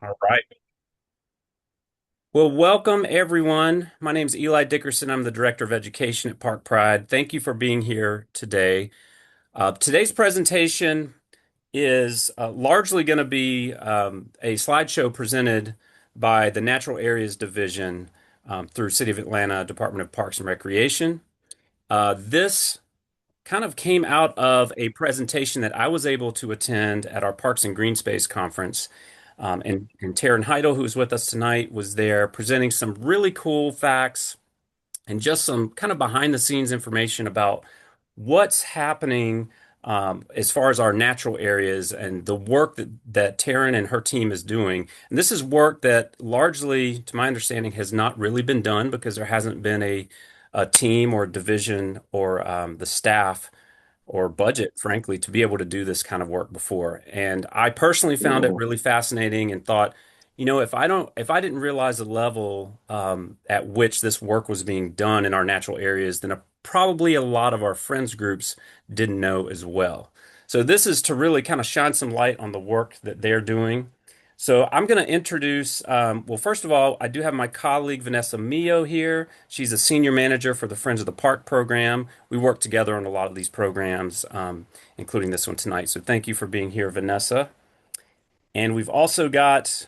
All right. Well, welcome everyone. My name is Eli Dickerson. I'm the Director of Education at Park Pride. Thank you for being here today. Today's presentation is largely going to be a slideshow presented by the Natural Areas Division through City of Atlanta Department of Parks and Recreation. This kind of came out of a presentation that I was able to attend at our Parks and Green Space conference. And Taryn Heidel, who's with us tonight, was there presenting some really cool facts and just some kind of behind the scenes information about what's happening as far as our natural areas and the work that Taryn and her team is doing. And this is work that largely, to my understanding, has not really been done because there hasn't been a team or division or the staff or budget, frankly, to be able to do this kind of work before. And I personally found it really fascinating and thought, if I didn't realize the level at which this work was being done in our natural areas, then probably a lot of our friends groups didn't know as well. So this is to really kind of shine some light on the work that they're doing. So I'm going to introduce, well, first of all, I do have my colleague Vanessa Mio here. She's a senior manager for the Friends of the Park program. We work together on a lot of these programs, including this one tonight. So thank you for being here, Vanessa. And we've also got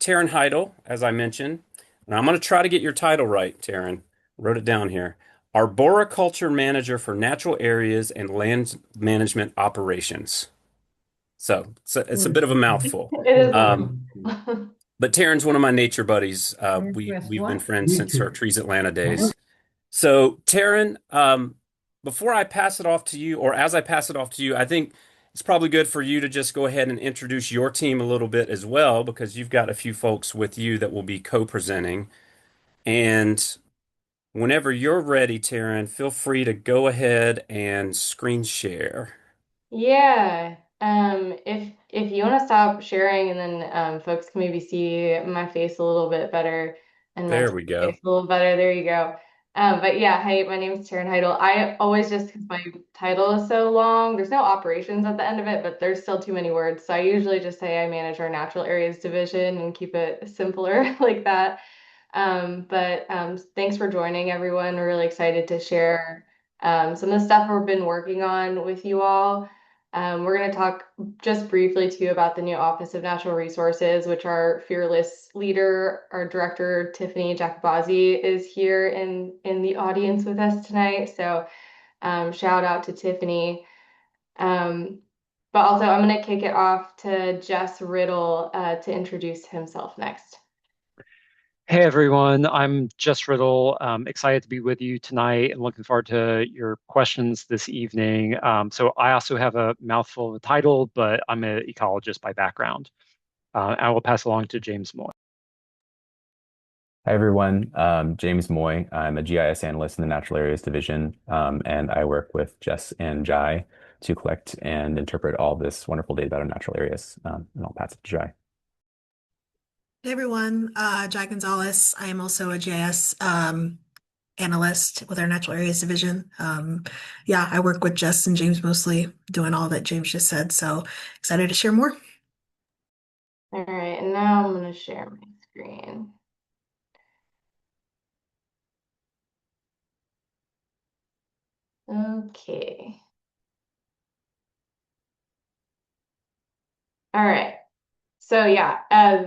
Taryn Heidel, as I mentioned. And I'm going to try to get your title right, Taryn. Wrote it down here. Arboriculture Manager for Natural Areas and Land Management Operations. So it's a bit of a mouthful. It is a Um, but Taryn's one of my nature buddies. Northwest We've been what? friends since our Nature. Trees Atlanta What? days. So Taryn, before I pass it off to you, or as I pass it off to you, I think it's probably good for you to just go ahead and introduce your team a little bit as well, because you've got a few folks with you that will be co-presenting. And whenever you're ready, Taryn, feel free to go ahead and screen share. Yeah. If you want to stop sharing and then folks can maybe see my face a little bit better and my There team's we go. face a little better. There you go. But yeah, hi, my name is Taryn Heidel. I always just because my title is so long, there's no operations at the end of it, but there's still too many words. So I usually just say I manage our natural areas division and keep it simpler like that. But thanks for joining, everyone. We're really excited to share some of the stuff we've been working on with you all. We're going to talk just briefly to you about the new Office of Natural Resources, which our fearless leader, our director, Tiffany Jacobazzi, is here in the audience with us tonight. So shout out to Tiffany. Um, but also, I'm going to kick it off to Jess Riddle to introduce himself next. Hey everyone, I'm Jess Riddle. Excited to be with you tonight and looking forward to your questions this evening. So I also have a mouthful of a title, but I'm an ecologist by background. I will pass along to James Moy. Hi, everyone. James Moy. I'm a GIS analyst in the Natural Areas Division, and I work with Jess and Jai to collect and interpret all this wonderful data about our natural areas. And I'll pass it to Jai. Hey everyone, Jai Gonzalez. I am also a GIS analyst with our Natural Areas Division. Yeah, I work with Jess and James mostly, doing all that James just said. So excited to share more. All right, and now I'm going to share my screen. Okay. All right. So yeah,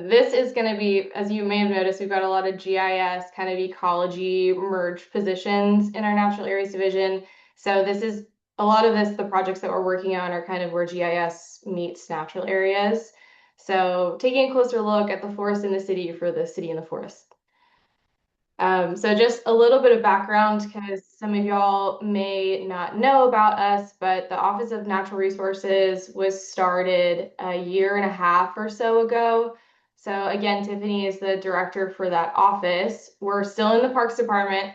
this is going to be, as you may have noticed, we've got a lot of GIS kind of ecology merged positions in our natural areas division. So this is a lot of this, the projects that we're working on are kind of where GIS meets natural areas. So taking a closer look at the forest in the city for the city and the forest. So just a little bit of background because some of y'all may not know about us, but the Office of Natural Resources was started a year and a half or so ago. So again, Tiffany is the director for that office. We're still in the Parks Department,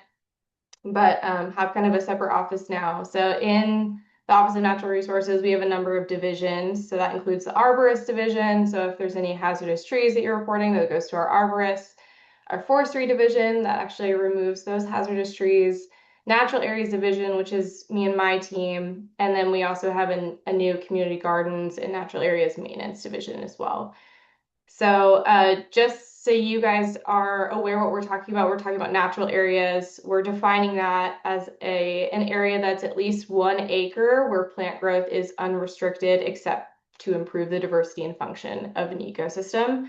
but have kind of a separate office now. So in the Office of Natural Resources, we have a number of divisions. So that includes the arborist division. So if there's any hazardous trees that you're reporting, that goes to our arborist. Our forestry division that actually removes those hazardous trees, natural areas division, which is me and my team, and then we also have a new community gardens and natural areas maintenance division as well. So just so you guys are aware what we're talking about natural areas. We're defining that as an area that's at least 1 acre where plant growth is unrestricted except to improve the diversity and function of an ecosystem.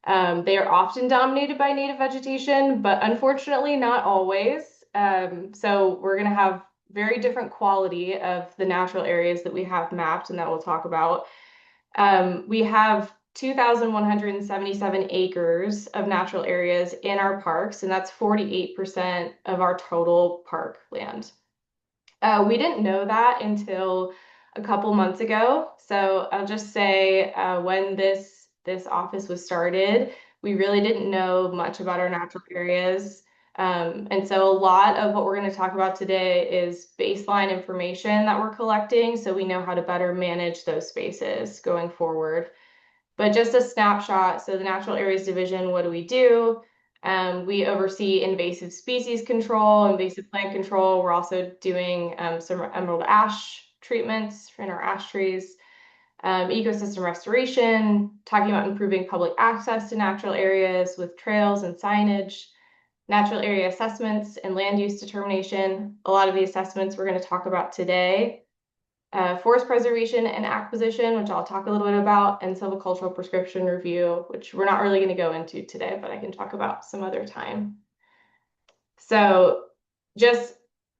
They are often dominated by native vegetation, but unfortunately not always. So we're going to have very different quality of the natural areas that we have mapped and that we'll talk about. We have 2,177 acres of natural areas in our parks, and that's 48% of our total park land. We didn't know that until a couple months ago. So I'll just say when this office was started, we really didn't know much about our natural areas. And so a lot of what we're going to talk about today is baseline information that we're collecting so we know how to better manage those spaces going forward. But just a snapshot, so the Natural Areas Division, what do we do? We oversee invasive species control, invasive plant control. We're also doing some emerald ash treatments in our ash trees, ecosystem restoration, talking about improving public access to natural areas with trails and signage, natural area assessments and land use determination. A lot of the assessments we're going to talk about today. Forest preservation and acquisition, which I'll talk a little bit about, and silvicultural prescription review, which we're not really going to go into today, but I can talk about some other time. So just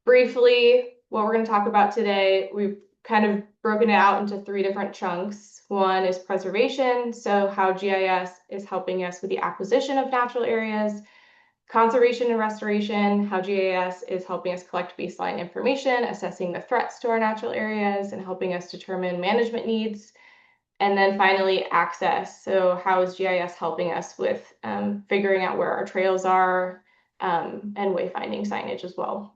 briefly, what we're going to talk about today, we've kind of broken it out into 3 different chunks. One is preservation, so how GIS is helping us with the acquisition of natural areas. Conservation and restoration, how GIS is helping us collect baseline information, assessing the threats to our natural areas, and helping us determine management needs. And then finally, access. So how is GIS helping us with figuring out where our trails are and wayfinding signage as well.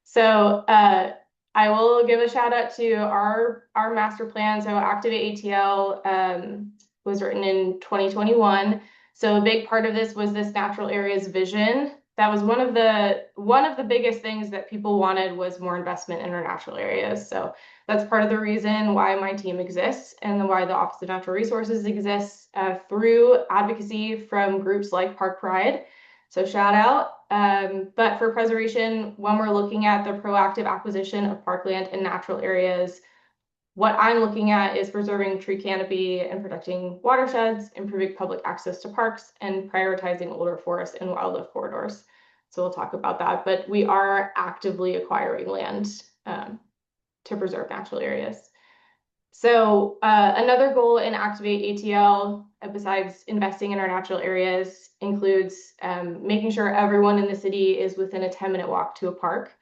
So I will give a shout out to our master plan. So Activate ATL was written in 2021. So a big part of this was this natural areas vision. That was one of the biggest things that people wanted was more investment in our natural areas. So that's part of the reason why my team exists and why the Office of Natural Resources exists through advocacy from groups like Park Pride. So shout out. But for preservation, when we're looking at the proactive acquisition of parkland and natural areas, what I'm looking at is preserving tree canopy and protecting watersheds, improving public access to parks, and prioritizing older forest and wildlife corridors. So we'll talk about that, but we are actively acquiring land to preserve natural areas. So another goal in Activate ATL, besides investing in our natural areas, includes making sure everyone in the city is within a 10-minute walk to a park.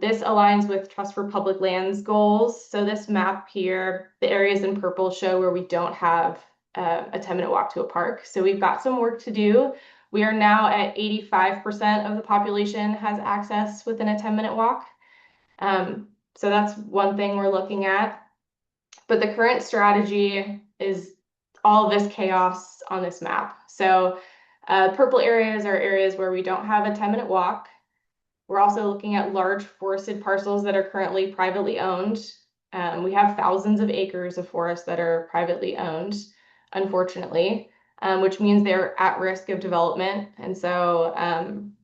This aligns with Trust for Public Lands goals. So this map here, the areas in purple show where we don't have a 10-minute walk to a park. So we've got some work to do. We are now at 85% of the population has access within a 10-minute walk. So that's one thing we're looking at. But the current strategy is all this chaos on this map. So purple areas are areas where we don't have a 10-minute walk. We're also looking at large forested parcels that are currently privately owned. We have thousands of acres of forest that are privately owned, unfortunately, which means they're at risk of development. And so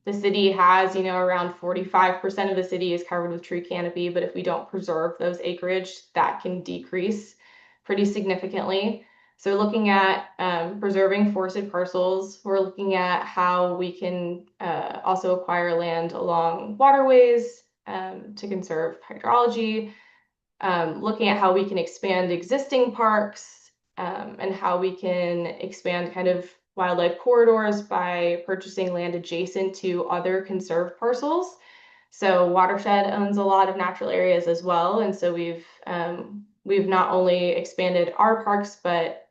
the city has, around 45% of the city is covered with tree canopy, but if we don't preserve those acreage, that can decrease pretty significantly. So looking at preserving forested parcels, we're looking at how we can also acquire land along waterways to conserve hydrology, looking at how we can expand existing parks and how we can expand kind of wildlife corridors by purchasing land adjacent to other conserved parcels. So Watershed owns a lot of natural areas as well, and so we've not only expanded our parks, but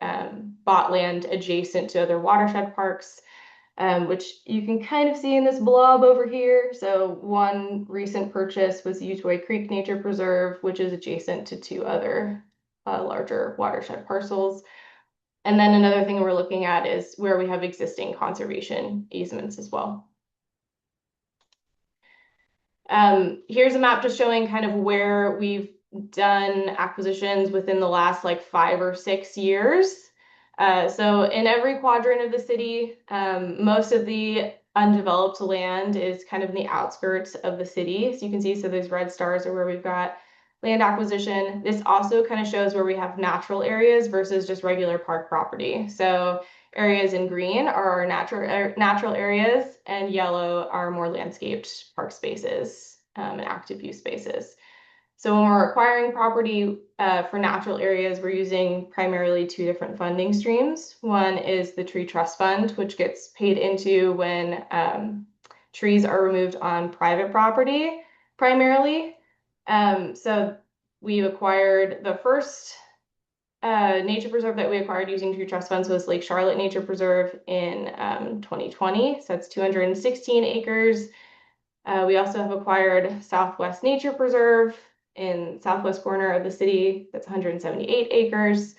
bought land adjacent to other watershed parks, which you can kind of see in this blob over here. So one recent purchase was Utaway Creek Nature Preserve, which is adjacent to 2 other larger watershed parcels. And then another thing we're looking at is where we have existing conservation easements as well. Here's a map just showing kind of where we've done acquisitions within the last like 5 or 6 years. So in every quadrant of the city, most of the undeveloped land is kind of in the outskirts of the city. So you can see, so those red stars are where we've got land acquisition. This also kind of shows where we have natural areas versus just regular park property. So areas in green are our natural areas, and yellow are more landscaped park spaces and active use spaces. So when we're acquiring property for natural areas, we're using primarily two different funding streams. One is the Tree Trust Fund, which gets paid into when trees are removed on private property, primarily. So we acquired the first nature preserve that we acquired using tree trust funds was Lake Charlotte Nature Preserve in 2020. So that's 216 acres. We also have acquired Southwest Nature Preserve in southwest corner of the city. That's 178 acres,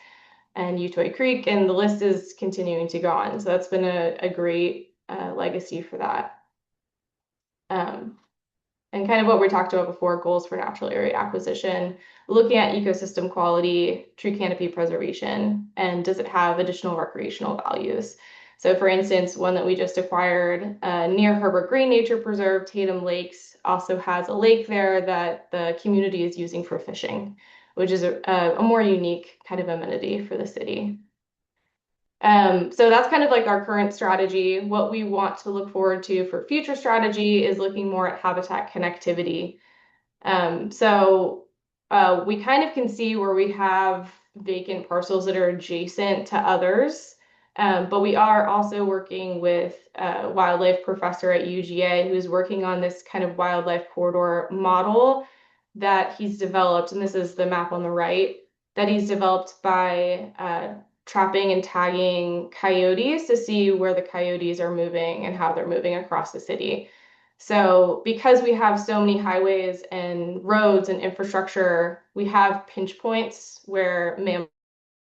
and Utoy Creek, and the list is continuing to go on. So that's been a great legacy for that. And kind of what we talked about before, goals for natural area acquisition, looking at ecosystem quality, tree canopy preservation, and does it have additional recreational values? So for instance, one that we just acquired near Herbert Green Nature Preserve, Tatum Lakes, also has a lake there that the community is using for fishing, which is a more unique kind of amenity for the city. So that's kind of like our current strategy. What we want to look forward to for future strategy is looking more at habitat connectivity. So we kind of can see where we have vacant parcels that are adjacent to others, but we are also working with a wildlife professor at UGA who's working on this kind of wildlife corridor model that he's developed, and this is the map on the right, that he's developed by trapping and tagging coyotes to see where the coyotes are moving and how they're moving across the city. So because we have so many highways and roads and infrastructure, we have pinch points where mammals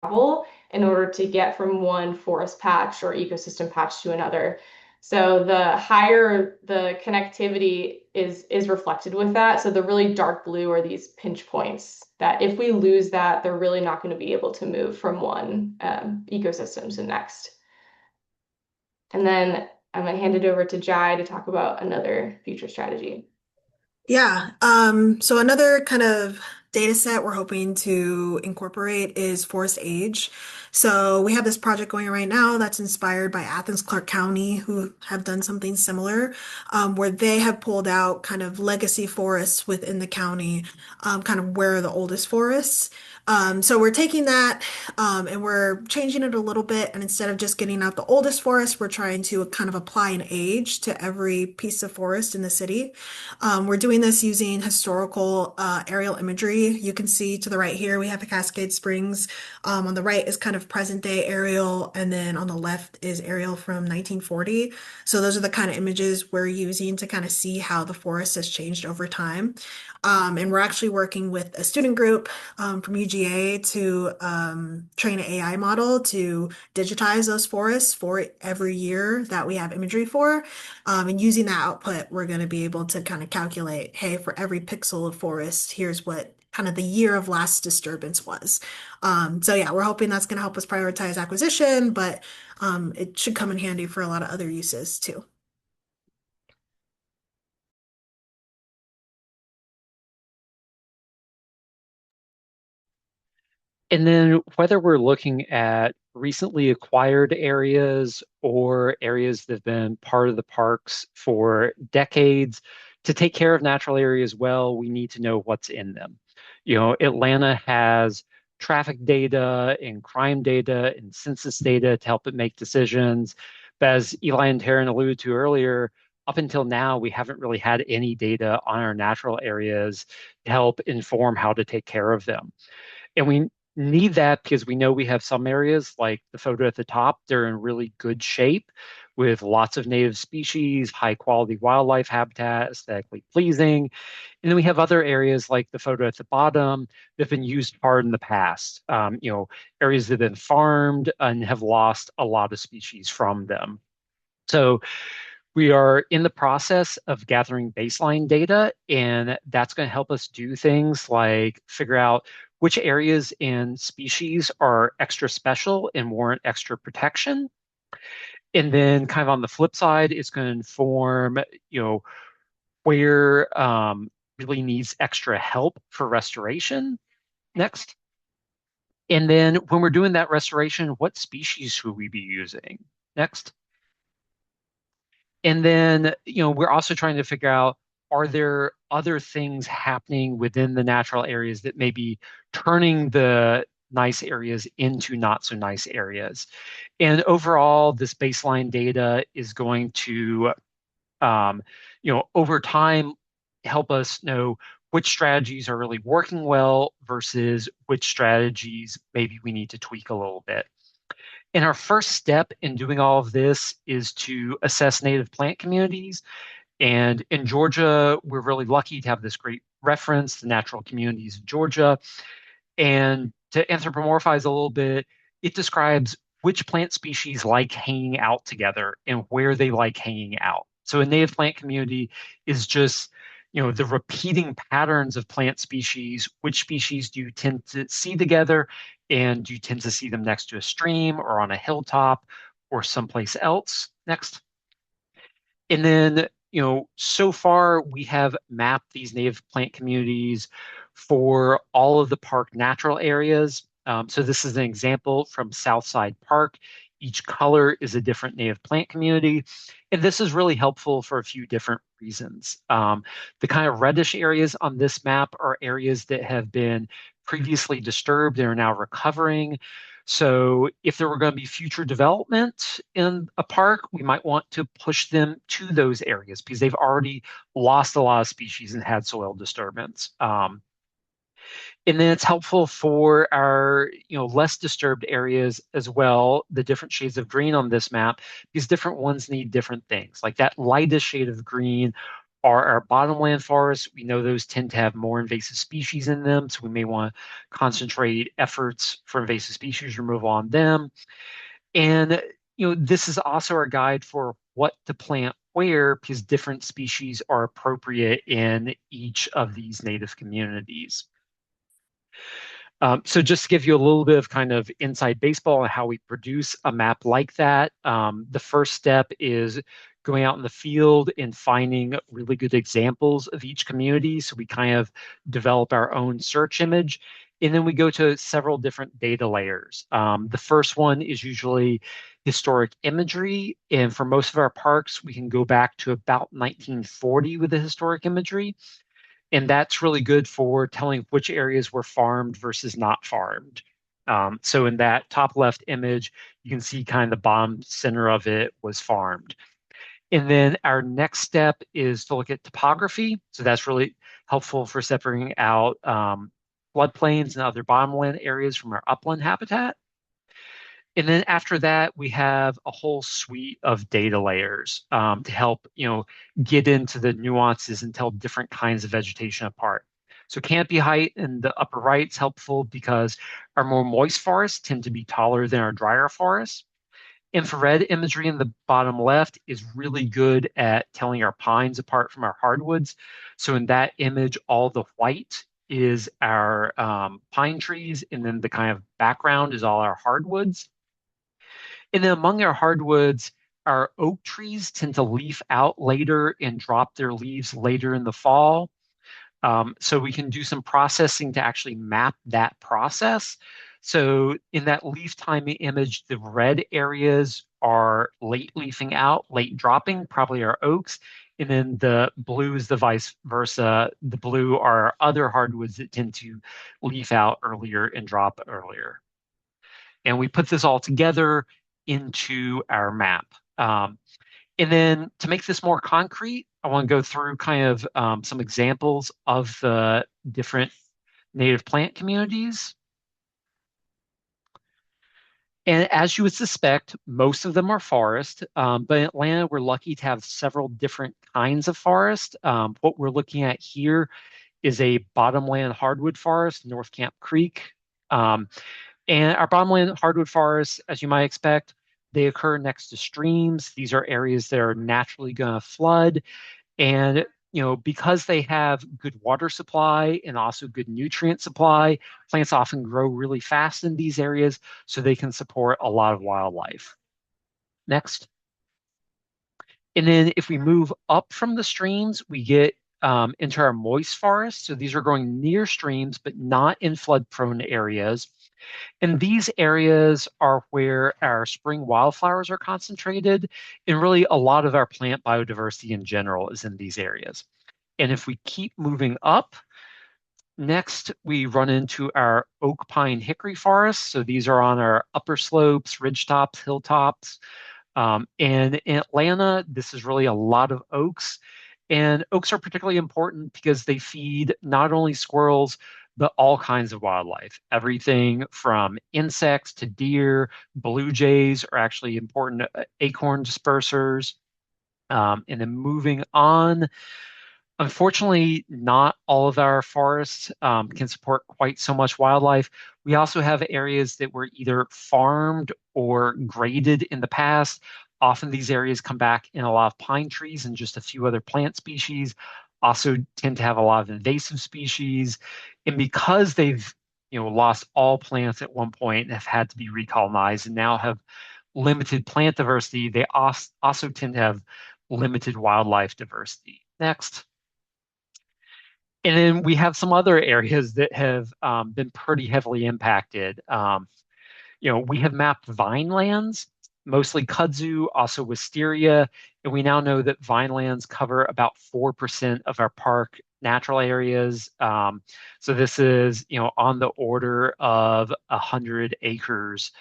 travel in order to get from one forest patch or ecosystem patch to another. So the higher the connectivity is reflected with that. So the really dark blue are these pinch points that if we lose that, they're really not going to be able to move from one ecosystem to the next. And then I'm going to hand it over to Jai to talk about another future strategy. Yeah. So another kind of data set we're hoping to incorporate is forest age. So we have this project going right now that's inspired by Athens Clarke County, who have done something similar, where they have pulled out kind of legacy forests within the county, kind of where are the oldest forests. So we're taking that and we're changing it a little bit. And instead of just getting out the oldest forest, we're trying to kind of apply an age to every piece of forest in the city. We're doing this using historical aerial imagery. You can see to the right here, we have the Cascade Springs. On the right is kind of present day aerial, and then on the left is aerial from 1940. So those are the kind of images we're using to kind of see how the forest has changed over time. And we're actually working with a student group from UGA to train an AI model to digitize those forests for every year that we have imagery for. And using that output, we're going to be able to kind of calculate, hey, for every pixel of forest, here's what kind of the year of last disturbance was. So yeah, we're hoping that's going to help us prioritize acquisition, but it should come in handy for a lot of other uses too. And then whether we're looking at recently acquired areas or areas that have been part of the parks for decades, to take care of natural areas well, we need to know what's in them. You know, Atlanta has traffic data and crime data and census data to help it make decisions. But as Eli and Taryn alluded to earlier, up until now, we haven't really had any data on our natural areas to help inform how to take care of them. And we need that because we know we have some areas like the photo at the top, they're in really good shape with lots of native species, high quality wildlife habitat, aesthetically pleasing. And then we have other areas like the photo at the bottom that have been used hard in the past, areas that have been farmed and have lost a lot of species from them. So We are in the process of gathering baseline data, and that's going to help us do things like figure out which areas and species are extra special and warrant extra protection. And then kind of on the flip side, it's going to inform, where really needs extra help for restoration next. And then when we're doing that restoration, what species should we be using next? And then, we're also trying to figure out, are there other things happening within the natural areas that may be turning the nice areas into not so nice areas? And overall, this baseline data is going to, over time, help us know which strategies are really working well versus which strategies maybe we need to tweak a little bit. And our first step in doing all of this is to assess native plant communities. And in Georgia, we're really lucky to have this great reference, the Natural Communities of Georgia. And to anthropomorphize a little bit, it describes which plant species like hanging out together and where they like hanging out. So a native plant community is just, the repeating patterns of plant species. Which species do you tend to see together? And do you tend to see them next to a stream or on a hilltop or someplace else? Next. And then, so far we have mapped these native plant communities for all of the park natural areas. So this is an example from Southside Park. Each color is a different native plant community. And this is really helpful for a few different reasons. The kind of reddish areas on this map are areas that have been previously disturbed and are now recovering. So if there were going to be future development in a park, we might want to push them to those areas because they've already lost a lot of species and had soil disturbance. And then it's helpful for our, less disturbed areas as well, the different shades of green on this map, because different ones need different things. Like that lightest shade of green are our bottomland forests. We know those tend to have more invasive species in them, so we may want to concentrate efforts for invasive species removal on them. And, this is also our guide for what to plant where, because different species are appropriate in each of these native communities. So just to give you a little bit of kind of inside baseball on how we produce a map like that, the first step is going out in the field and finding really good examples of each community. So we kind of develop our own search image. And then we go to several different data layers. The first one is usually historic imagery. And for most of our parks, we can go back to about 1940 with the historic imagery. And that's really good for telling which areas were farmed versus not farmed. So in that top left image, you can see kind of the bottom center of it was farmed. And then our next step is to look at topography. So that's really helpful for separating out floodplains and other bottomland areas from our upland habitat. And then after that, we have a whole suite of data layers to help, get into the nuances and tell different kinds of vegetation apart. So canopy height in the upper right is helpful because our more moist forests tend to be taller than our drier forests. Infrared imagery in the bottom left is really good at telling our pines apart from our hardwoods. So in that image, all the white is our pine trees, and then the kind of background is all our hardwoods. And then among our hardwoods, our oak trees tend to leaf out later and drop their leaves later in the fall. So we can do some processing to actually map that process. So in that leaf timing image, the red areas are late leafing out, late dropping, probably our oaks. And then the blue is the vice versa. The blue are other hardwoods that tend to leaf out earlier and drop earlier. And we put this all together into our map. And then to make this more concrete, I want to go through kind of some examples of the different native plant communities. And as you would suspect, most of them are forest. But in Atlanta, we're lucky to have several different kinds of forest. What we're looking at here is a bottomland hardwood forest, North Camp Creek. And our bottomland hardwood forests, as you might expect, They occur next to streams. These are areas that are naturally going to flood. And because they have good water supply and also good nutrient supply, plants often grow really fast in these areas so they can support a lot of wildlife. Next. And then if we move up from the streams, we get into our moist forests. So these are growing near streams, but not in flood-prone areas. And these areas are where our spring wildflowers are concentrated, and really a lot of our plant biodiversity in general is in these areas. And if we keep moving up, next we run into our oak, pine, hickory forests. So these are on our upper slopes, ridge tops, hilltops. And in Atlanta, this is really a lot of oaks. And oaks are particularly important because they feed not only squirrels, but all kinds of wildlife. Everything from insects to deer, blue jays are actually important acorn dispersers. And then moving on, unfortunately, not all of our forests can support quite so much wildlife. We also have areas that were either farmed or graded in the past. Often these areas come back in a lot of pine trees and just a few other plant species. Also tend to have a lot of invasive species. And because they've lost all plants at one point and have had to be recolonized and now have limited plant diversity, they also tend to have limited wildlife diversity. Next. And then we have some other areas that have been pretty heavily impacted. We have mapped vinelands, mostly kudzu, also wisteria, and we now know that vinelands cover about 4% of our park natural areas. So this is, on the order of 100 acres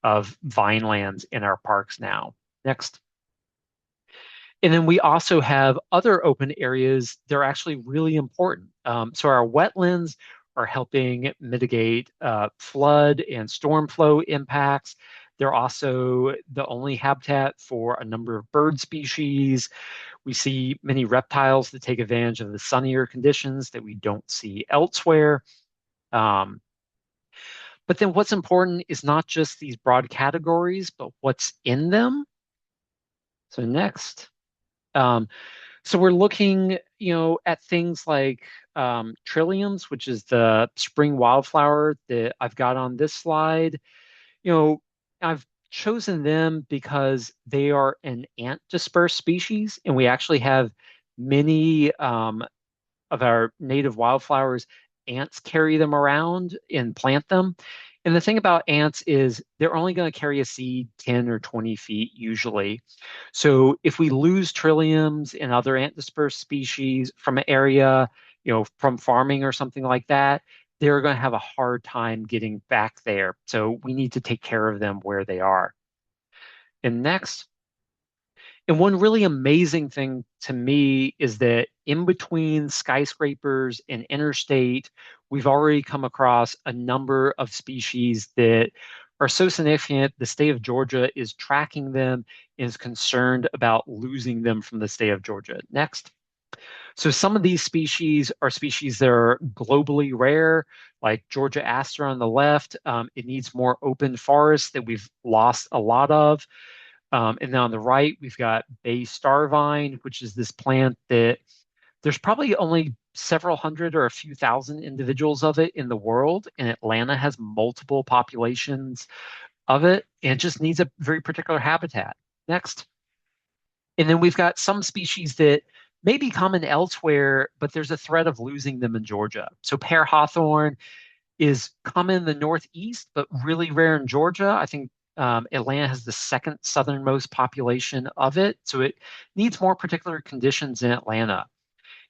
of vinelands in our parks now. Next. And then we also have other open areas that are actually really important. So our wetlands are helping mitigate flood and storm flow impacts. They're also the only habitat for a number of bird species. We see many reptiles that take advantage of the sunnier conditions that we don't see elsewhere. But then what's important is not just these broad categories, but what's in them. So next. So we're looking, at things like trilliums, which is the spring wildflower that I've got on this slide. I've chosen them because they are an ant dispersed species, and we actually have many of our native wildflowers, ants carry them around and plant them. And the thing about ants is they're only going to carry a seed 10 or 20 feet usually. So if we lose trilliums and other ant dispersed species from an area, from farming or something like that, they're going to have a hard time getting back there. So we need to take care of them where they are. And next. And one really amazing thing to me is that in between skyscrapers and interstate, we've already come across a number of species that are so significant. The state of Georgia is tracking them and is concerned about losing them from the state of Georgia. Next. So some of these species are species that are globally rare, like Georgia aster on the left. It needs more open forests that we've lost a lot of. And then on the right, we've got bay starvine, which is this plant that there's probably only several hundred or a few thousand individuals of it in the world. And Atlanta has multiple populations of it, and it just needs a very particular habitat. Next. And then we've got some species that may be common elsewhere, but there's a threat of losing them in Georgia. So pear hawthorn is common in the Northeast, but really rare in Georgia. I think Atlanta has the second southernmost population of it, so it needs more particular conditions in Atlanta.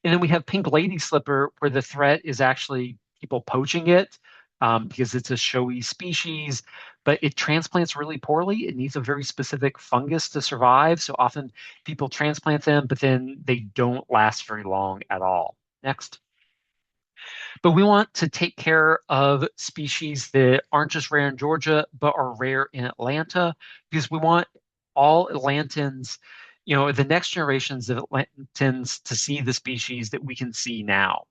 And then we have pink lady slipper, where the threat is actually people poaching it because it's a showy species, but it transplants really poorly. It needs a very specific fungus to survive, so often people transplant them, but then they don't last very long at all. Next. But we want to take care of species that aren't just rare in Georgia, but are rare in Atlanta, because we want all Atlantans, the next generations of Atlantans to see the species that we can see now.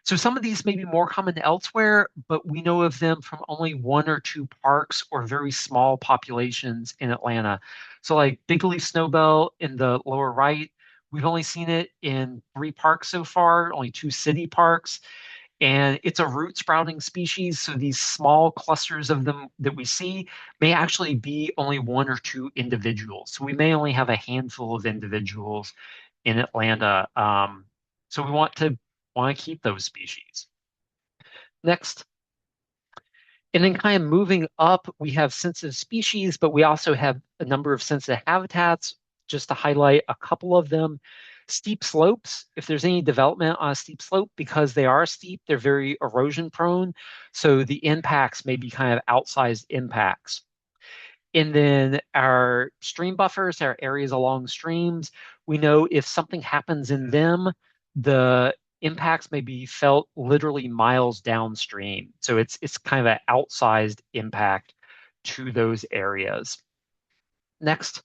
So some of these may be more common elsewhere, but we know of them from only one or two parks or very small populations in Atlanta. So like big leaf snowbell in the lower right, we've only seen it in three parks so far, only two city parks. And it's a root sprouting species. So these small clusters of them that we see may actually be only one or two individuals. So we may only have a handful of individuals in Atlanta. So we want to keep those species. Next. And then kind of moving up, we have sensitive species, but we also have a number of sensitive habitats. Just to highlight a couple of them, steep slopes, if there's any development on a steep slope, because they are steep, they're very erosion prone. So the impacts may be kind of outsized impacts. And then our stream buffers, our areas along streams, we know if something happens in them, the impacts may be felt literally miles downstream. So it's kind of an outsized impact to those areas. Next.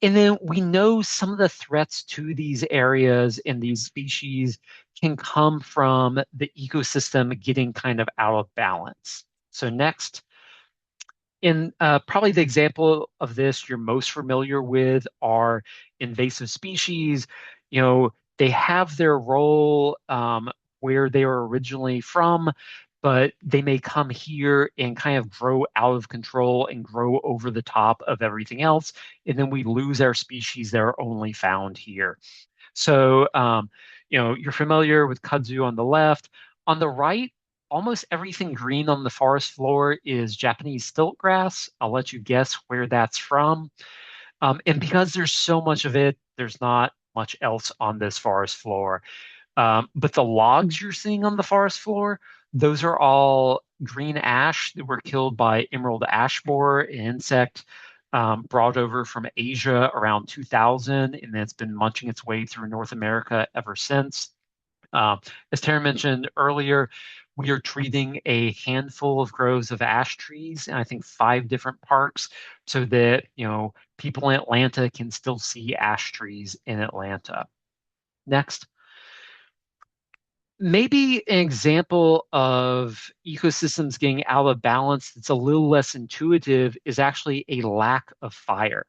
And then we know some of the threats to these areas and these species can come from the ecosystem getting kind of out of balance. So next. In probably the example of this you're most familiar with are invasive species. You know, they have their role where they were originally from, but they may come here and kind of grow out of control and grow over the top of everything else. And then we lose our species that are only found here. So, you're familiar with kudzu on the left. On the right, almost everything green on the forest floor is Japanese stilt grass. I'll let you guess where that's from. And because there's so much of it, there's not much else on this forest floor. But the logs you're seeing on the forest floor, those are all green ash that were killed by emerald ash borer, an insect brought over from Asia around 2000, and then it's been munching its way through North America ever since. As Tara mentioned earlier, we are treating a handful of groves of ash trees, and I think 5 different parks, so that people in Atlanta can still see ash trees in Atlanta. Next. Maybe an example of ecosystems getting out of balance that's a little less intuitive is actually a lack of fire.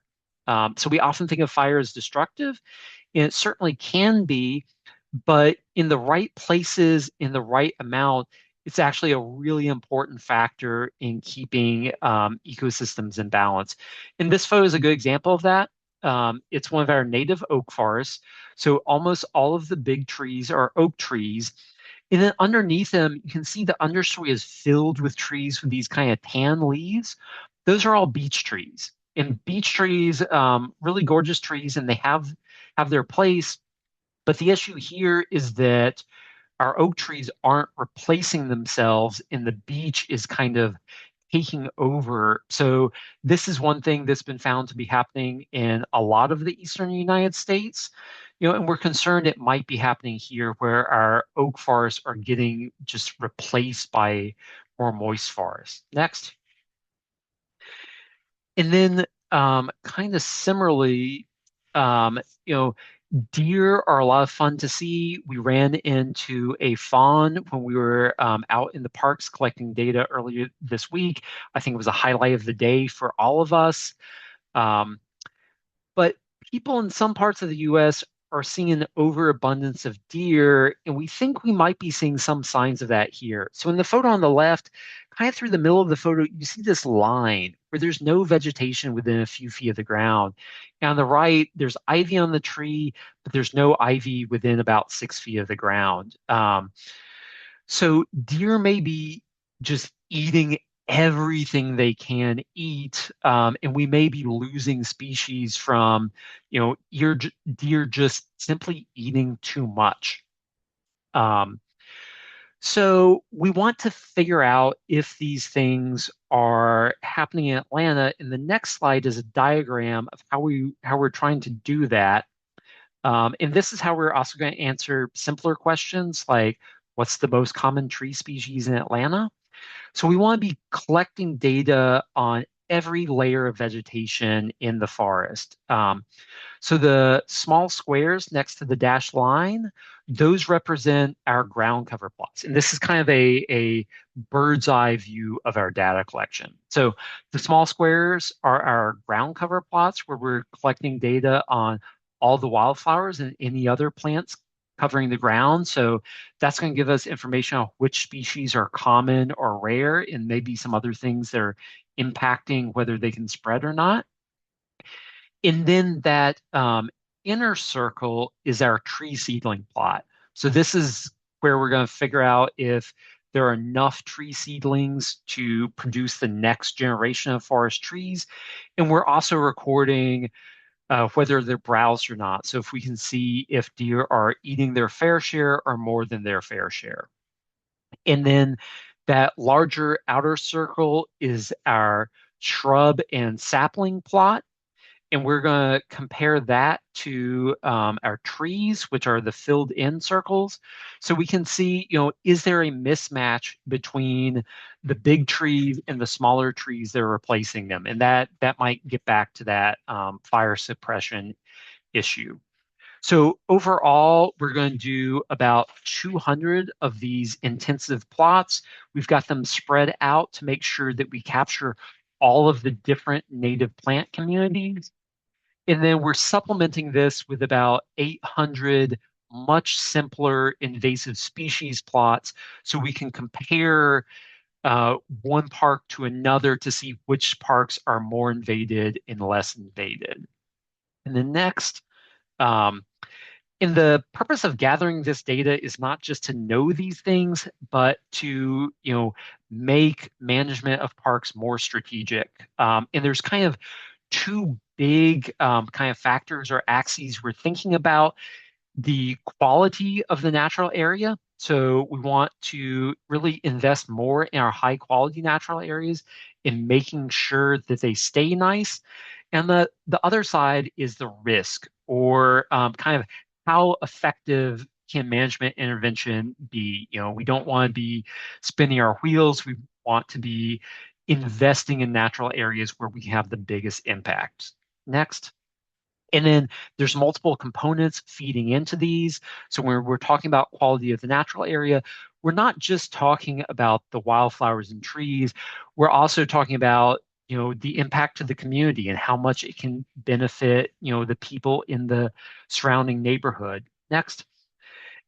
So we often think of fire as destructive, and it certainly can be, but in the right places, in the right amount, it's actually a really important factor in keeping ecosystems in balance. And this photo is a good example of that. It's one of our native oak forests. So almost all of the big trees are oak trees. And then underneath them, you can see the understory is filled with trees with these kind of tan leaves. Those are all beech trees. And beech trees, really gorgeous trees, and they have their place. But the issue here is that our oak trees aren't replacing themselves, and the beech is kind of taking over. So this is one thing that's been found to be happening in a lot of the eastern United States. And we're concerned it might be happening here where our oak forests are getting just replaced by more moist forests. Next. And then kind of similarly, um, you know, deer are a lot of fun to see. We ran into a fawn when we were out in the parks collecting data earlier this week. I think it was a highlight of the day for all of us. Um, but people in some parts of the US are seeing an overabundance of deer, and we think we might be seeing some signs of that here. So in the photo on the left, kind of through the middle of the photo, you see this line where there's no vegetation within a few feet of the ground. And on the right, there's ivy on the tree, but there's no ivy within about 6 feet of the ground. So deer may be just eating everything they can eat, and we may be losing species from, deer just simply eating too much. Um, so we want to figure out if these things are happening in Atlanta. And the next slide is a diagram of how we're trying to do that. And this is how we're also going to answer simpler questions like, what's the most common tree species in Atlanta? So we want to be collecting data on every layer of vegetation in the forest. So the small squares next to the dashed line, those represent our ground cover plots. And this is kind of a bird's eye view of our data collection. So the small squares are our ground cover plots where we're collecting data on all the wildflowers and any other plants covering the ground. So that's going to give us information on which species are common or rare and maybe some other things that are impacting whether they can spread or not. And then that inner circle is our tree seedling plot. So this is where we're going to figure out if there are enough tree seedlings to produce the next generation of forest trees. And we're also recording whether they're browsed or not. So if we can see if deer are eating their fair share or more than their fair share. And then that larger outer circle is our shrub and sapling plot. And we're going to compare that to our trees, which are the filled in circles. So we can see, is there a mismatch between the big trees and the smaller trees that are replacing them? And that might get back to that fire suppression issue. So overall, we're going to do about 200 of these intensive plots. We've got them spread out to make sure that we capture all of the different native plant communities. And then we're supplementing this with about 800 much simpler invasive species plots so we can compare one park to another to see which parks are more invaded and less invaded. And then next, and the purpose of gathering this data is not just to know these things, but to, make management of parks more strategic. And there's kind of two big kind of factors or axes we're thinking about: the quality of the natural area. So we want to really invest more in our high quality natural areas in making sure that they stay nice. And the other side is the risk, or kind of how effective can management intervention be? We don't want to be spinning our wheels. We want to be investing in natural areas where we have the biggest impact. Next. And then there's multiple components feeding into these. So when we're talking about quality of the natural area, we're not just talking about the wildflowers and trees. We're also talking about, the impact to the community and how much it can benefit, the people in the surrounding neighborhood. Next.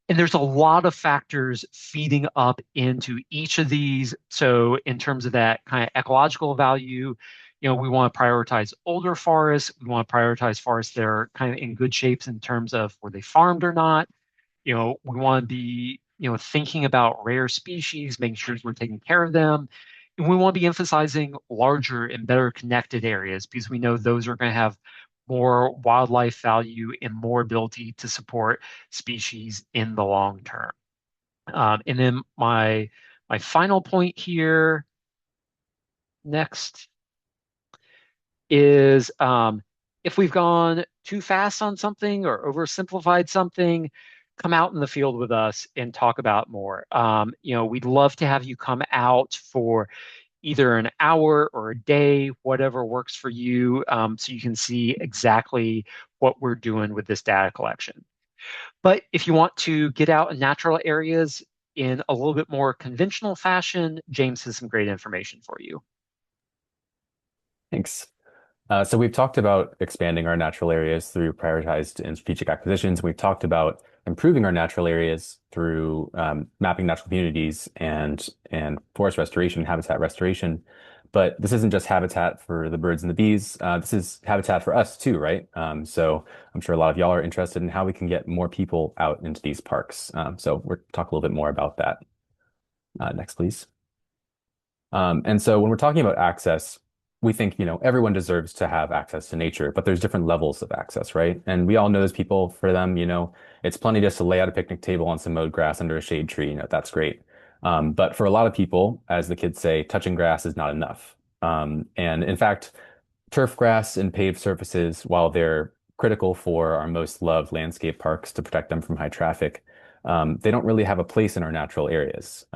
And there's a lot of factors feeding up into each of these. So in terms of that kind of ecological value, we want to prioritize older forests. We want to prioritize forests that are kind of in good shapes in terms of were they farmed or not. We want to be, thinking about rare species, making sure we're taking care of them. And we want to be emphasizing larger and better connected areas because we know those are going to have more wildlife value and more ability to support species in the long term. And then my final point here, next, is if we've gone too fast on something or oversimplified something, come out in the field with us and talk about more. We'd love to have you come out for either an hour or a day, whatever works for you, so you can see exactly what we're doing with this data collection. But if you want to get out in natural areas in a little bit more conventional fashion, James has some great information for you. Thanks. So we've talked about expanding our natural areas through prioritized and strategic acquisitions. We've talked about improving our natural areas through mapping natural communities and forest restoration, habitat restoration. But this isn't just habitat for the birds and the bees. This is habitat for us too, right? So I'm sure a lot of y'all are interested in how we can get more people out into these parks. So we'll talk a little bit more about that. Next, please. And so when we're talking about access, we think, everyone deserves to have access to nature, but there's different levels of access, right? And we all know those people, for them, it's plenty just to lay out a picnic table on some mowed grass under a shade tree, that's great. But for a lot of people, as the kids say, touching grass is not enough. And in fact, turf grass and paved surfaces, while they're critical for our most loved landscape parks to protect them from high traffic, they don't really have a place in our natural areas.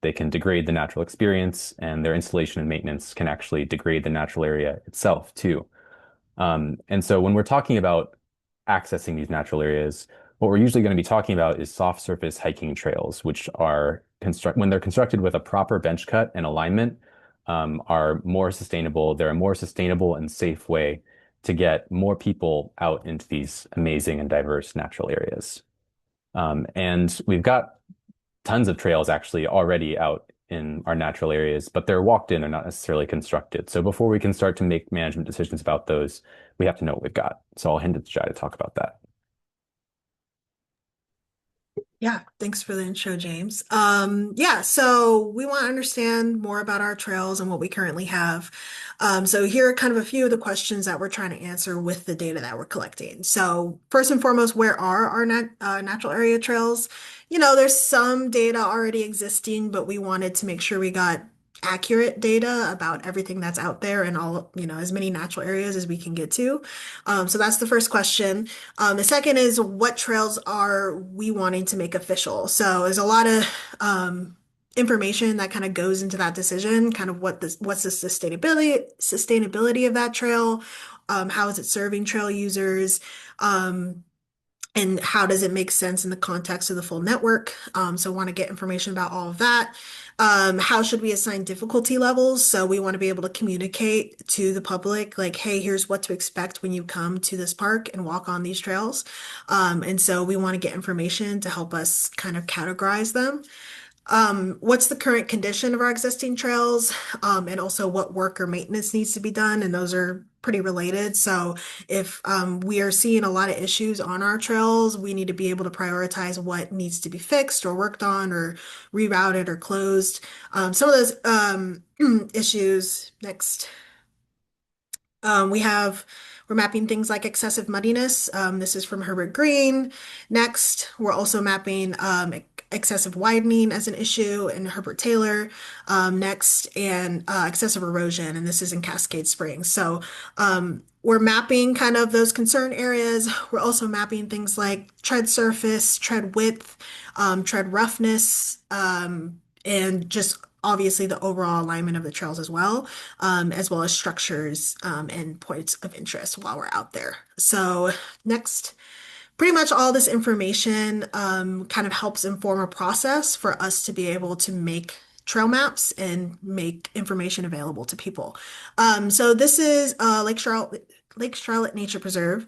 They can degrade the natural experience, and their installation and maintenance can actually degrade the natural area itself too. And so when we're talking about accessing these natural areas, What we're usually going to be talking about is soft surface hiking trails, which are when they're constructed with a proper bench cut and alignment, are more sustainable. They're a more sustainable and safe way to get more people out into these amazing and diverse natural areas. And we've got tons of trails actually already out in our natural areas, but they're walked in, they're not necessarily constructed. So before we can start to make management decisions about those, we have to know what we've got. So I'll hand it to Jai to talk about that. Yeah, thanks for the intro, James. Yeah, so we want to understand more about our trails and what we currently have. So here are kind of a few of the questions that we're trying to answer with the data that we're collecting. So first and foremost, where are our natural area trails? There's some data already existing, but we wanted to make sure we got accurate data about everything that's out there and all, as many natural areas as we can get to. So that's the first question. The second is what trails are we wanting to make official? So there's a lot of information that kind of goes into that decision, kind of what's the sustainability of that trail, how is it serving trail users, and how does it make sense in the context of the full network? So want to get information about all of that. How should we assign difficulty levels? So we want to be able to communicate to the public, like, hey, here's what to expect when you come to this park and walk on these trails. And so we want to get information to help us kind of categorize them. What's the current condition of our existing trails, and also what work or maintenance needs to be done, and those are pretty related. So if we are seeing a lot of issues on our trails, we need to be able to prioritize what needs to be fixed or worked on or rerouted or closed. Some of those issues next. We're mapping things like excessive muddiness. This is from Herbert Green. Next, we're also mapping excessive widening as an issue in Herbert Taylor. Next, and excessive erosion, and this is in Cascade Springs. So we're mapping kind of those concern areas. We're also mapping things like tread surface, tread width, tread roughness, and just obviously the overall alignment of the trails as well as structures and points of interest while we're out there. So next, pretty much all this information kind of helps inform a process for us to be able to make trail maps and make information available to people. So this is Lake Charlotte Nature Preserve.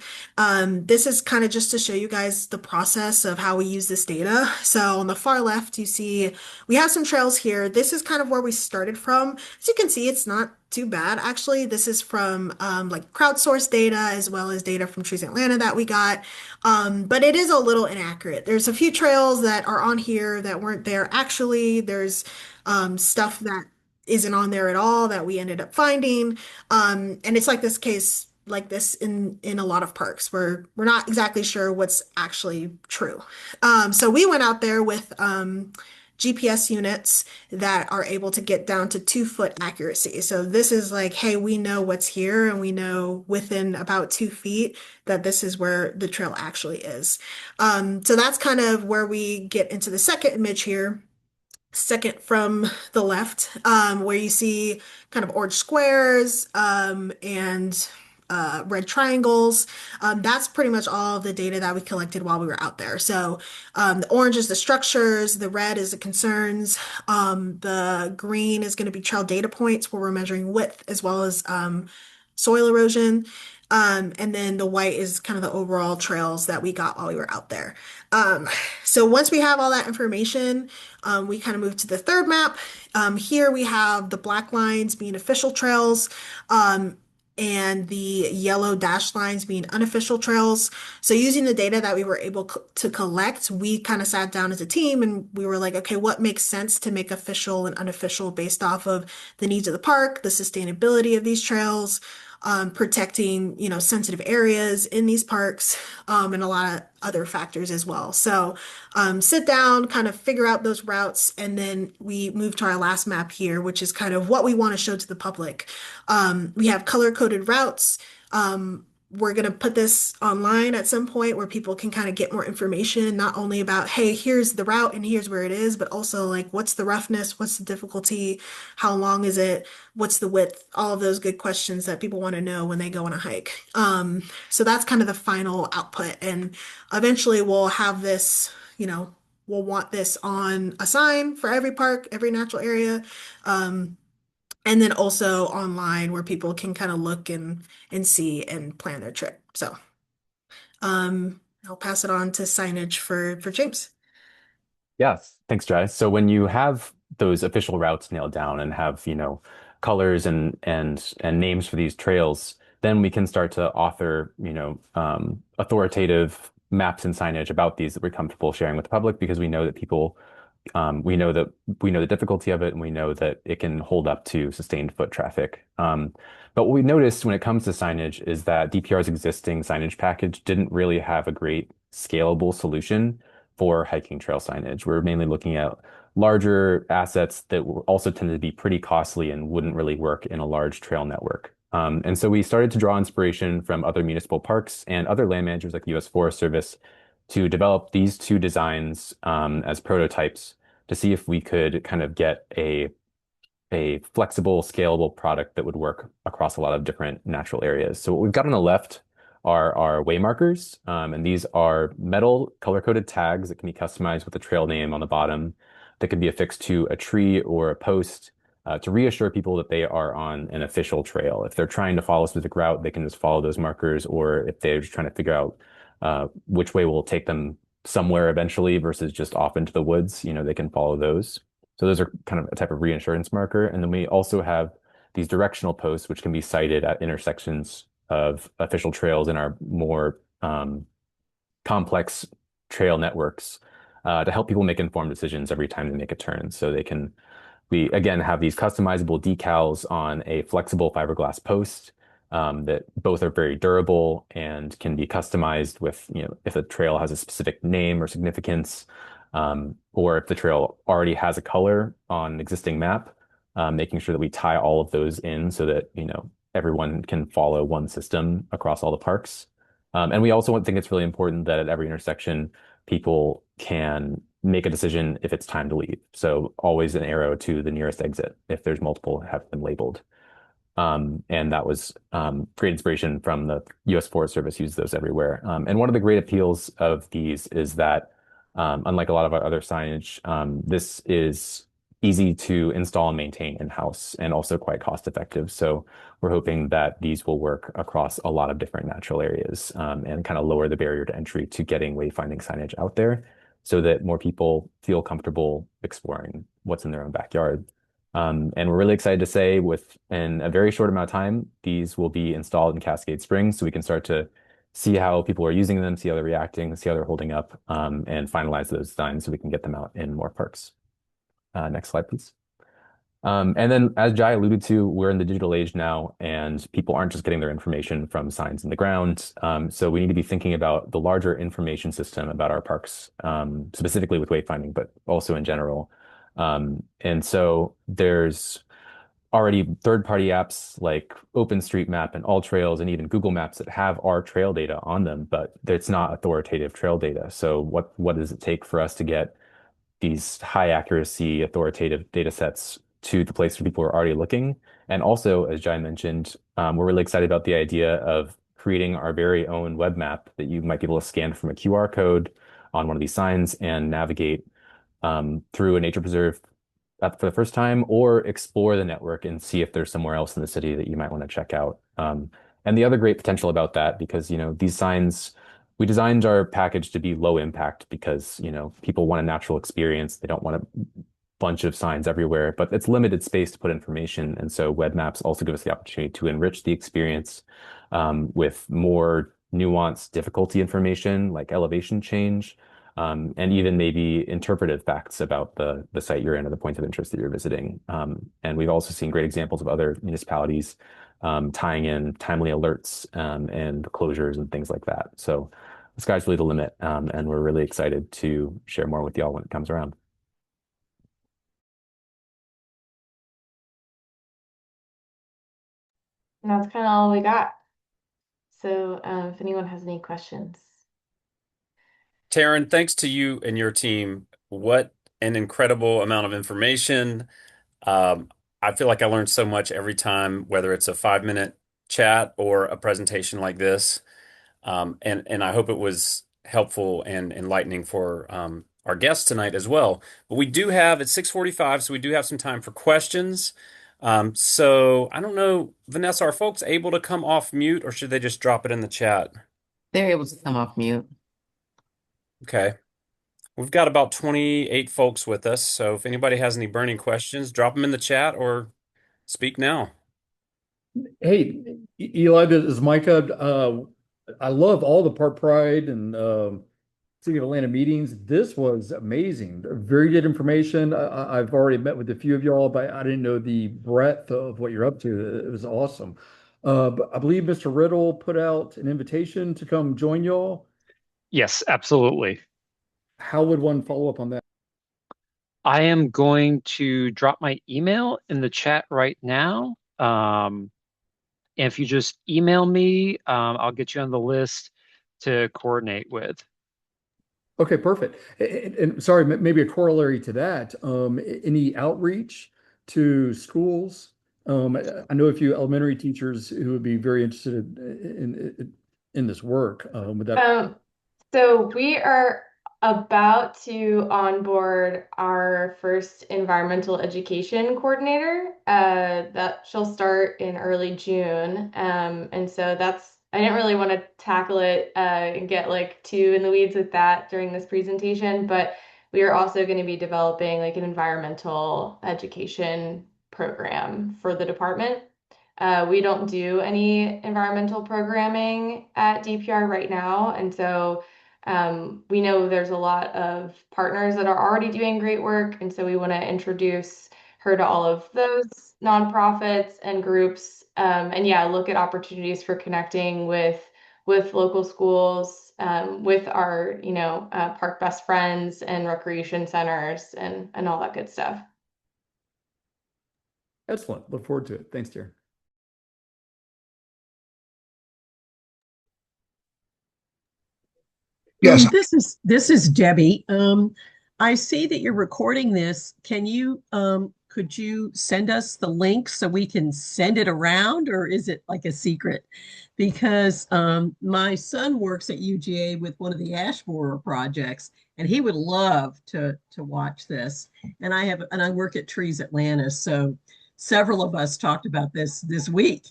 This is kind of just to show you guys the process of how we use this data. So on the far left, you see we have some trails here. This is kind of where we started from. As you can see, it's not too bad, actually. This is from like crowdsourced data as well as data from Trees Atlanta that we got. But it is a little inaccurate. There's a few trails that are on here that weren't there. Actually, there's stuff that isn't on there at all that we ended up finding. And it's like this case like this in a lot of parks where we're not exactly sure what's actually true. So we went out there with GPS units that are able to get down to 2 foot accuracy. So this is like, hey, we know what's here and we know within about 2 feet that this is where the trail actually is. So that's kind of where we get into the second image here. Second from the left, where you see kind of orange squares and red triangles. That's pretty much all of the data that we collected while we were out there. So the orange is the structures, the red is the concerns, the green is going to be trail data points where we're measuring width as well as soil erosion. And then the white is kind of the overall trails that we got while we were out there. So once we have all that information, we kind of move to the third map. Here we have the black lines being official trails, and the yellow dashed lines being unofficial trails. So using the data that we were able to collect, we kind of sat down as a team and we were like, okay, what makes sense to make official and unofficial based off of the needs of the park, the sustainability of these trails, protecting, sensitive areas in these parks, and a lot of other factors as well. So sit down, kind of figure out those routes, and then we move to our last map here, which is kind of what we want to show to the public. We have color-coded routes. we're going to put this online at some point where people can kind of get more information, not only about, hey, here's the route and here's where it is, but also like, what's the roughness? What's the difficulty? How long is it? What's the width? All of those good questions that people want to know when they go on a hike. So that's kind of the final output. And eventually we'll have this, we'll want this on a sign for every park, every natural area. And then also online where people can kind of look and see and plan their trip. So I'll pass it on to signage for James. Yes, thanks, Jai. So when you have those official routes nailed down and have, colors and names for these trails, then we can start to author, authoritative maps and signage about these that we're comfortable sharing with the public because we know that people we know that we know the difficulty of it, and we know that it can hold up to sustained foot traffic. But what we noticed when it comes to signage is that DPR's existing signage package didn't really have a great scalable solution for hiking trail signage. We're mainly looking at larger assets that also tended to be pretty costly and wouldn't really work in a large trail network. And so we started to draw inspiration from other municipal parks and other land managers like the U.S. Forest Service to develop these two designs as prototypes to see if we could kind of get a flexible, scalable product that would work across a lot of different natural areas. So what we've got on the left are our way markers, and these are metal color-coded tags that can be customized with a trail name on the bottom that can be affixed to a tree or a post to reassure people that they are on an official trail. If they're trying to follow a specific route, they can just follow those markers, or if they're just trying to figure out which way will take them somewhere eventually versus just off into the woods, they can follow those. So those are kind of a type of reinsurance marker. And then we also have these directional posts, which can be sited at intersections of official trails in our more complex trail networks to help people make informed decisions every time they make a turn. So we again have these customizable decals on a flexible fiberglass post that both are very durable and can be customized with, if a trail has a specific name or significance, or if the trail already has a color on an existing map, making sure that we tie all of those in so that, everyone can follow one system across all the parks. And we also think it's really important that at every intersection, people can make a decision if it's time to leave. So always an arrow to the nearest exit if there's multiple have been labeled. And that was great inspiration from the U.S. Forest Service, uses those everywhere. And one of the great appeals of these is that, unlike a lot of our other signage, this is easy to install and maintain in-house and also quite cost effective. So we're hoping that these will work across a lot of different natural areas and kind of lower the barrier to entry to getting wayfinding signage out there so that more people feel comfortable exploring what's in their own backyard. And we're really excited to say within a very short amount of time, these will be installed in Cascade Springs so we can start to see how people are using them, see how they're reacting, see how they're holding up, and finalize those designs so we can get them out in more parks. Next slide, please. And then, as Jai alluded to, we're in the digital age now, and people aren't just getting their information from signs in the ground. So we need to be thinking about the larger information system about our parks, specifically with wayfinding, but also in general. And so there's already third-party apps like OpenStreetMap and AllTrails and even Google Maps that have our trail data on them, but it's not authoritative trail data. So what does it take for us to get these high accuracy, authoritative data sets to the place where people are already looking? And also, as Jai mentioned, we're really excited about the idea of creating our very own web map that you might be able to scan from a QR code on one of these signs and navigate through a nature preserve for the first time, or explore the network and see if there's somewhere else in the city that you might want to check out. And the other great potential about that, because these signs, we designed our package to be low impact because people want a natural experience. They don't want a bunch of signs everywhere, but it's limited space to put information. And so web maps also give us the opportunity to enrich the experience with more nuanced difficulty information like elevation change. And even maybe interpretive facts about the site you're in or the points of interest that you're visiting. And we've also seen great examples of other municipalities tying in timely alerts and closures and things like that. So the sky's really the limit, and we're really excited to share more with y'all when it comes around. And that's kind of all we got. So if anyone has any questions. Taryn, thanks to you and your team. What an incredible amount of information. Um, I feel like I learned so much every time, whether it's a 5 minute chat or a presentation like this. And I hope it was helpful and enlightening for our guests tonight as well. But we do have, it's 6:45, so we do have some time for questions. So I don't know, Vanessa, are folks able to come off mute or should they just drop it in the chat? They're able to come off mute. Okay. We've got about 28 folks with us, so if anybody has any burning questions, drop them in the chat or speak now. Hey, Eli, this is Micah. I love all the Park Pride and City of Atlanta meetings. This was amazing. Very good information. I've already met with a few of y'all, but I didn't know the breadth of what you're up to. It was awesome. But I believe Mr. Riddle put out an invitation to come join y'all. Yes, absolutely. How would one follow up on that? I am going to drop my email in the chat right now. And if you just email me, I'll get you on the list to coordinate with. Okay, perfect. And sorry, maybe a corollary to that. Any outreach to schools? I know a few elementary teachers who would be very interested in this work. Would that? So we are about to onboard our first environmental education coordinator. That she'll start in early June. And so I didn't really want to tackle it and get like too in the weeds with that during this presentation, but we are also going to be developing like an environmental education program for the department. We don't do any environmental programming at DPR right now, and so we know there's a lot of partners that are already doing great work, and so we want to introduce her to all of those nonprofits and groups, and yeah, look at opportunities for connecting with local schools, with our park best friends and recreation centers and all that good stuff. Excellent. Look forward to it. Thanks, dear. Yes. This is Debbie. I see that you're recording this. Could you send us the link so we can send it around, or is it like a secret? Because my son works at UGA with one of the ash borer projects, and he would love to watch this. And I work at Trees Atlanta, so several of us talked about this week.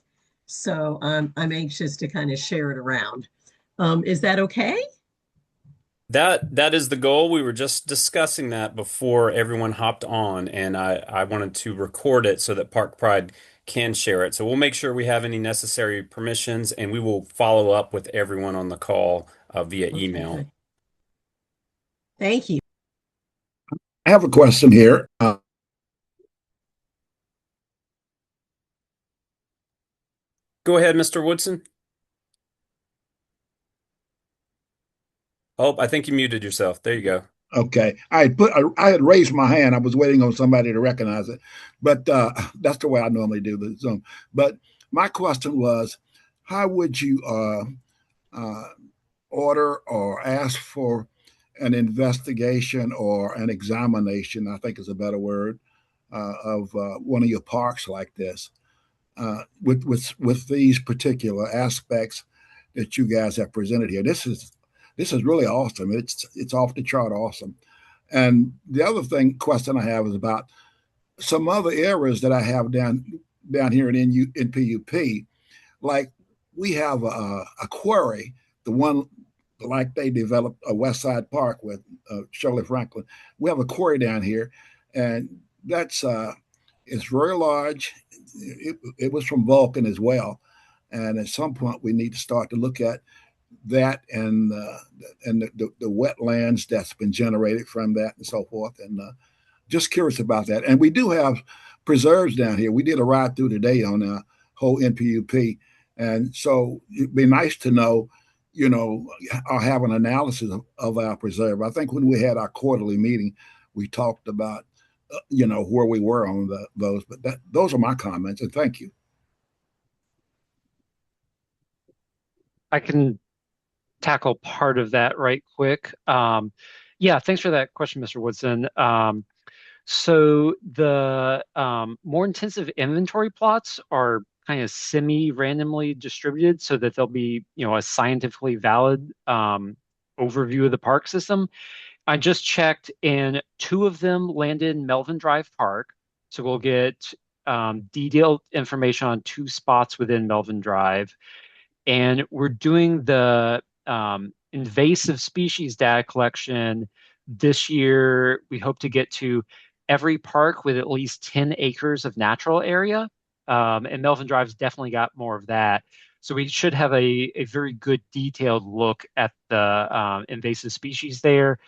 So I'm anxious to kind of share it around. Is that okay? That is the goal. We were just discussing that before everyone hopped on, and I wanted to record it so that Park Pride can share it. So we'll make sure we have any necessary permissions, and we will follow up with everyone on the call via email. Okay. Thank you. I have a question here. Go ahead, Mr. Woodson. Oh, I think you muted yourself. There you go. Okay, I had raised my hand. I was waiting on somebody to recognize it, but that's the way I normally do the Zoom. But my question was, how would you order or ask for an investigation or an examination? I think is a better word of one of your parks like this, with these particular aspects that you guys have presented here. This is really awesome. It's off the chart awesome. And the other question I have is about some other areas that I have down here in PUP. Like we have a quarry, the one like they developed a West Side Park with Shirley Franklin. We have a quarry down here, and that's it's very large. It was from Vulcan as well, and at some point we need to start to look at that and the wetlands that's been generated from that and so forth. And just curious about that. And we do have preserves down here. We did a ride through today on a whole NPUP. And so it'd be nice to know, or have an analysis of our preserve. I think when we had our quarterly meeting, we talked about, where we were on those. But those are my comments. And thank you. I can tackle part of that right quick. Yeah, thanks for that question, Mr. Woodson. So the more intensive inventory plots are kind of semi-randomly distributed so that they'll be, a scientifically valid overview of the park system. I just checked, and two of them landed in Melvin Drive Park. So we'll get detailed information on two spots within Melvin Drive. And we're doing the invasive species data collection this year. We hope to get to every park with at least 10 acres of natural area. And Melvin Drive's definitely got more of that. So we should have a very good detailed look at the invasive species there.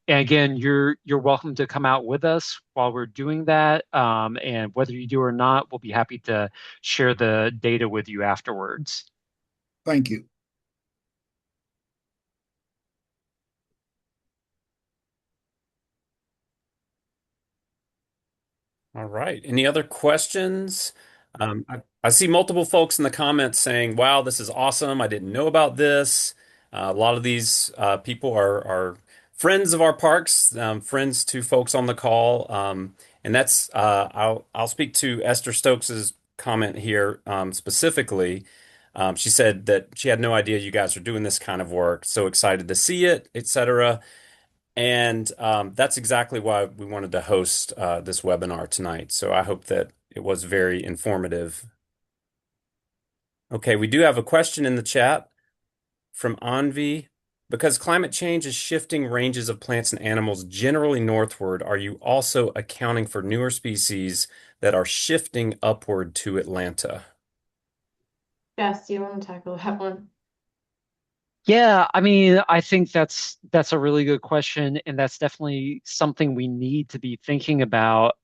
And again, you're welcome to come out with us while we're doing that. And whether you do or not, we'll be happy to share the data with you afterwards. Thank you. All right. Any other questions? I see multiple folks in the comments saying, wow, this is awesome. I didn't know about this. A lot of these people are friends of our parks, friends to folks on the call. And that's, I'll speak to Esther Stokes's comment here specifically. She said that she had no idea you guys are doing this kind of work. So excited to see it, etc. And that's exactly why we wanted to host this webinar tonight. So I hope that it was very informative. Okay, we do have a question in the chat from Anvi. Because climate change is shifting ranges of plants and animals generally northward, are you also accounting for newer species that are shifting upward to Atlanta? Jess, do you want to tackle that one? Yeah, I mean, I think that's a really good question, and that's definitely something we need to be thinking about.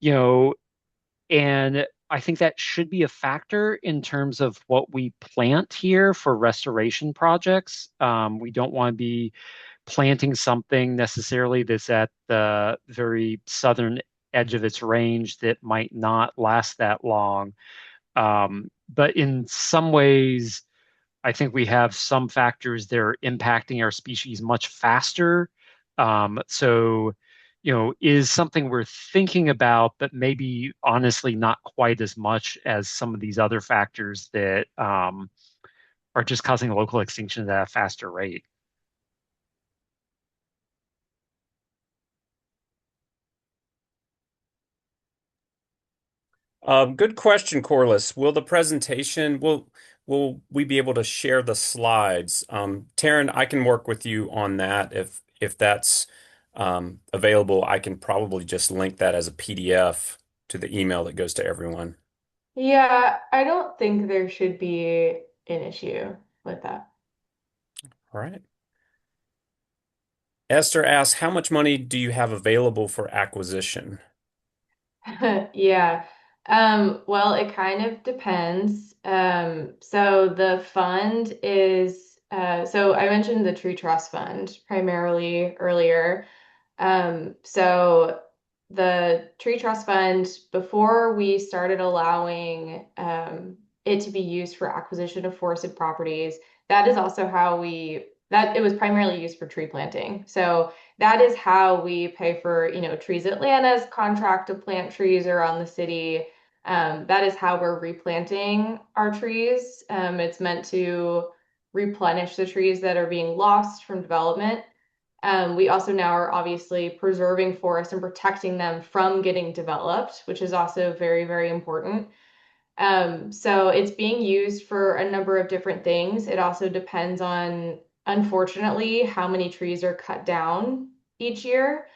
You know, and I think that should be a factor in terms of what we plant here for restoration projects. We don't want to be planting something necessarily that's at the very southern edge of its range that might not last that long. But in some ways, I think we have some factors that are impacting our species much faster. So, is something we're thinking about, but maybe honestly not quite as much as some of these other factors that are just causing local extinctions at a faster rate. Good question, Corliss. Will we be able to share the slides? Taryn, I can work with you on that if that's available. I can probably just link that as a PDF to the email that goes to everyone. Yeah, I don't think there should be an issue with that. All right. Esther asks, how much money do you have available for acquisition? Yeah. Well, it kind of depends. So the fund is, so I mentioned the tree trust fund primarily earlier. So the tree trust fund, before we started allowing it to be used for acquisition of forested properties, that is also how that it was primarily used for tree planting. So that is how we pay for, Trees Atlanta's contract to plant trees around the city. That is how we're replanting our trees. It's meant to replenish the trees that are being lost from development. We also now are obviously preserving forests and protecting them from getting developed, which is also very, very important. So it's being used for a number of different things. It also depends on, unfortunately, how many trees are cut down each year.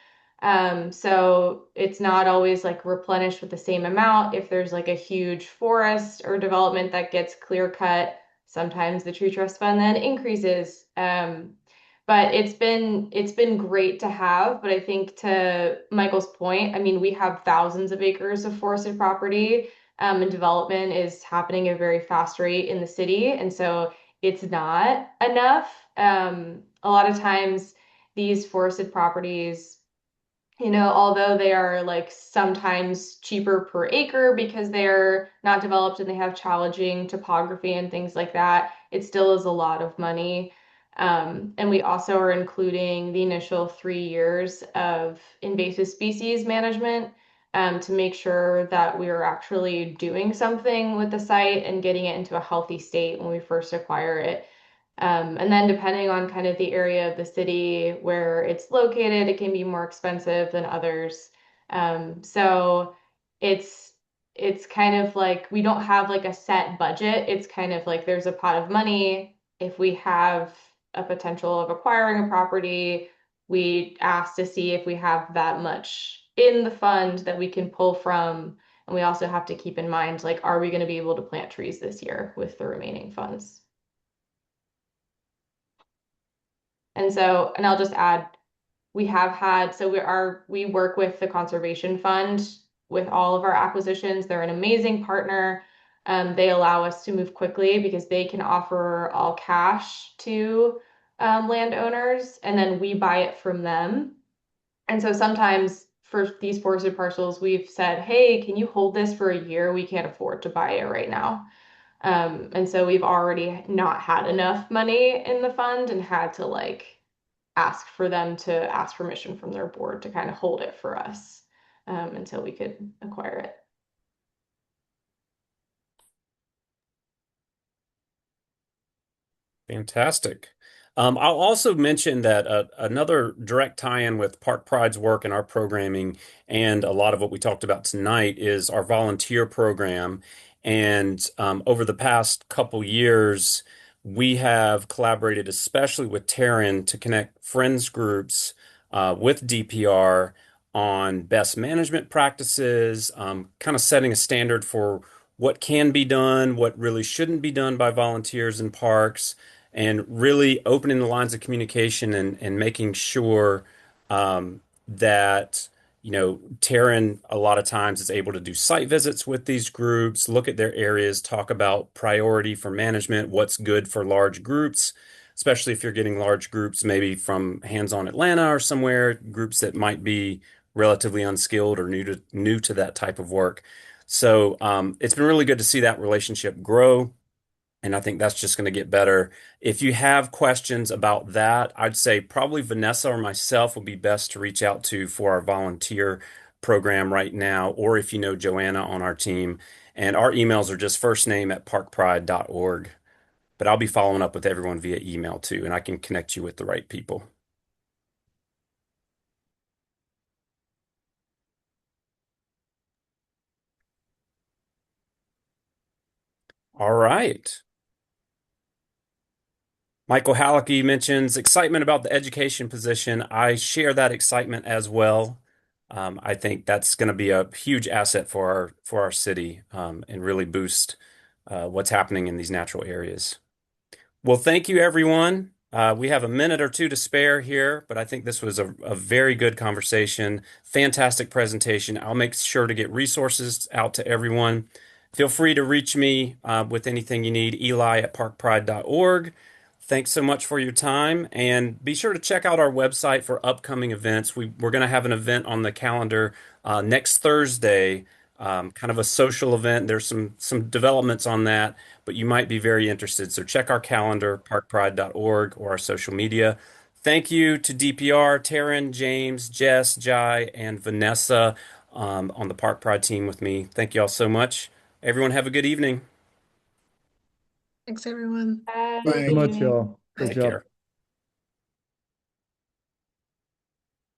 So it's not always like replenished with the same amount. If there's like a huge forest or development that gets clear cut, sometimes the tree trust fund then increases. But it's been great to have. But I think to Michael's point, I mean, we have thousands of acres of forested property, and development is happening at a very fast rate in the city, and so it's not enough. A lot of times, these forested properties Although they are like sometimes cheaper per acre because they're not developed and they have challenging topography and things like that, it still is a lot of money. And we also are including the initial 3 years of invasive species management to make sure that we are actually doing something with the site and getting it into a healthy state when we first acquire it. And then depending on kind of the area of the city where it's located, it can be more expensive than others. So it's it's kind of like we don't have like a set budget. It's kind of like there's a pot of money. If we have a potential of acquiring a property, we ask to see if we have that much in the fund that we can pull from. And we also have to keep in mind, like, are we going to be able to plant trees this year with the remaining funds? And I'll just add, we have had, so we work with the Conservation Fund with all of our acquisitions. They're an amazing partner. They allow us to move quickly because they can offer all cash to landowners, and then we buy it from them. And so sometimes for these forested parcels, we've said, hey, can you hold this for a year? We can't afford to buy it right now. And so we've already not had enough money in the fund and had to like ask for them to ask permission from their board to kind of hold it for us until we could acquire it. Fantastic. I'll also mention that another direct tie-in with Park Pride's work and our programming, and a lot of what we talked about tonight, is our volunteer program. And over the past couple years, we have collaborated, especially with Taryn, to connect friends groups with DPR on best management practices, kind of setting a standard for what can be done, what really shouldn't be done by volunteers in parks, and really opening the lines of communication and making sure that Taryn a lot of times is able to do site visits with these groups, look at their areas, talk about priority for management, what's good for large groups, especially if you're getting large groups maybe from Hands-On Atlanta or somewhere, groups that might be relatively unskilled or new to that type of work. So it's been really good to see that relationship grow. And I think that's just going to get better. If you have questions about that, I'd say probably Vanessa or myself would be best to reach out to for our volunteer program right now, or if you know Joanna on our team. And our emails are just first name at parkpride.org. But I'll be following up with everyone via email too, and I can connect you with the right people. All right. Michael Halicki mentions excitement about the education position. I share that excitement as well. I think that's going to be a huge asset for our city and really boost what's happening in these natural areas. Well, thank you, everyone. We have a minute or two to spare here, but I think this was a very good conversation. Fantastic presentation. I'll make sure to get resources out to everyone. Feel free to reach me with anything you need, Eli at parkpride.org. Thanks so much for your time, and be sure to check out our website for upcoming events. We're going to have an event on the calendar next Thursday, kind of a social event. There's some developments on that, but you might be very interested. So check our calendar, parkpride.org, or our social media. Thank you to DPR, Taryn, James, Jess, Jai, and Vanessa on the Park Pride team with me. Thank you all so much. Everyone have a good evening. Thanks, everyone. So much, Bye. y'all. Great Take job. care.